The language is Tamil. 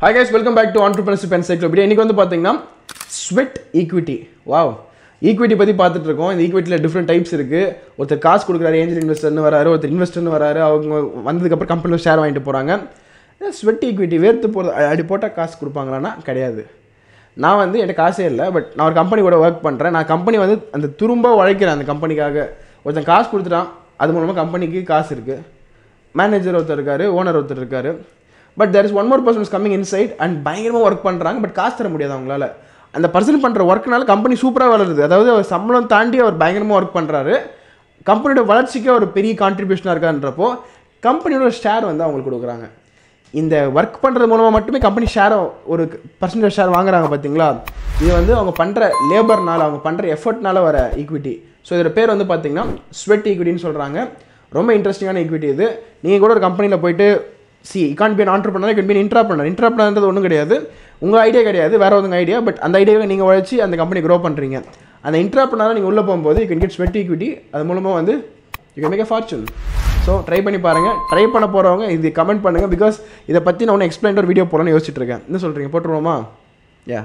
Hi guys, welcome back to Entrepreneurship Encyclopedia. இன்னைக்கு வந்து பாத்தீங்கன்னா ஸ்வெட் ஈக்விட்டி. வாவ். ஈக்விட்டி பத்தி பார்த்துட்டு இருக்கோம். இந்த ஈக்விட்டில டிஃபரண்ட் டைப்ஸ் இருக்கு. ஒருத்தர் காசு கொடுக்குறாரு, ஏஞ்சல் இன்வெஸ்டர்னு வராரு, ஒருத்தர் இன்வெஸ்டர்னு வராரு. அவங்க வந்ததுக்கு அப்புறம் கம்பெனில ஷேர் வாங்கிட்டு போறாங்க. ஸ்வெட் ஈக்விட்டி வேர்த்து போறது அடி போட்டா காசு கொடுப்பாங்களானா கிடையாது. நான் வந்து எனக்கு காசே இல்லை, பட் நான் ஒரு கம்பெனி கூட ஒர்க் பண்ணுறேன். நான் கம்பெனி வந்து அந்த துரும்ப உழைக்கிறேன் அந்த கம்பெனிக்காக. ஒருத்தன் காசு கொடுத்துட்டான், அது மூலமாக கம்பெனிக்கு காசு இருக்குது. மேனேஜர் ஒருத்தர் இருக்கார், ஓனர் ஒருத்தர் இருக்கார். But there is one more person is coming inside and பயங்கரமாக ஒர்க் பண்ணுறாங்க. பட் காசு தர முடியாது அவங்களால. அந்த பர்சன் பண்ணுற ஒர்க்குனால கம்பெனி சூப்பராக வளருது. அதாவது அவர் சம்பளம் தாண்டி அவர் பயங்கரமாக ஒர்க் பண்ணுறாரு. கம்பெனியோட வளர்ச்சிக்கு ஒரு பெரிய கான்ட்ரிபியூஷனாக இருக்கான்றப்போ கம்பெனியோட ஷேர் வந்து அவங்களுக்கு கொடுக்குறாங்க. இந்த ஒர்க் பண்ணுறது மூலமாக மட்டுமே கம்பெனி ஷேரை ஒரு பர்சன்டேஜ் ஷேர் வாங்குறாங்க பார்த்தீங்களா. இது வந்து அவங்க பண்ணுற லேபர்னால், அவங்க பண்ணுற எஃபர்ட்னால வர ஈக்விட்டி. ஸோ இதோட பேர் வந்து பார்த்தீங்கன்னா ஸ்வெட் ஈக்விட்டின்னு சொல்கிறாங்க. ரொம்ப இன்ட்ரெஸ்டிங்கான ஈக்விட்டி இது. நீங்கள் கூட ஒரு கம்பெனியில் போயிட்டு you can't be an entrepreneur, you can be an intrapreneur. Intrapreneurன்றது ஒன்றும் கிடையாது, உங்கள் ஐடியா கிடையாது, வேறு ஒருத்தங்க ஐடியா. பட் அந்த ஐடியாவை நீங்கள் உழைச்சி அந்த கம்பெனி க்ரோ பண்ணுறீங்க. அந்த இன்ட்ராப்ரனராக நீங்கள் உள்ளே போகும்போது you can get sweat equity. அது மூலமாக வந்து you can make a fortune. So try பண்ணி பாருங்கள். ட்ரை பண்ண போகிறவங்க இது கமெண்ட் பண்ணுங்கள். பிகாஸ் இதை பற்றி நான் ஒன்று எக்ஸ்பிளைன் ஒரு வீடியோ போடலான்னு யோசிச்சுட்டு இருக்கேன். என்ன சொல்கிறீங்க, போட்டுருவோமா? யா.